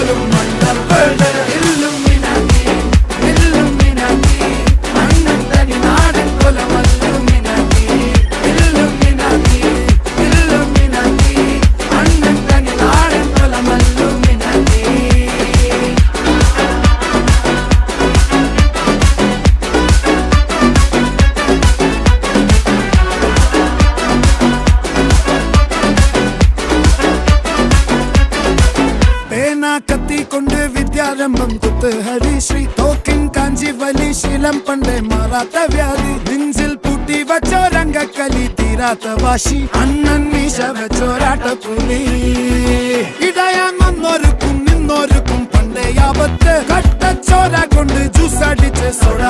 പോലും മണ്ടപ്പേട് Illuminati Illuminati അണ്ണൻ തനി നാടൻ കൊലമല്ലുമിനാറ്റി ഇല്ലുമിനാറ്റി ഇല്ലുമിനാറ്റി അണ്ണൻ തനി നാടൻ കൊലമല്ലുമിനാറ്റി. കത്തി കൊണ്ട് വിദ്യാരംഭം കുത്ത് ഹരിശ്രീ തോക്കിൻ കാഞ്ചി വലി ശീലം പണ്ടേ മാറാത്ത വ്യാധി നെഞ്ചിൽ പൂട്ടി വച്ചോരംഗക്കലി തീരാത്ത വാശി അണ്ണൻ മീശ വെച്ചോരാട്ട പുലി ഇടയാൻ വന്നോർക്കും നിന്നോർക്കും പണ്ടേ ആപത്ത് കട്ടച്ചോര കൊണ്ട് ജ്യൂസ് അടിച്ച് സോഡ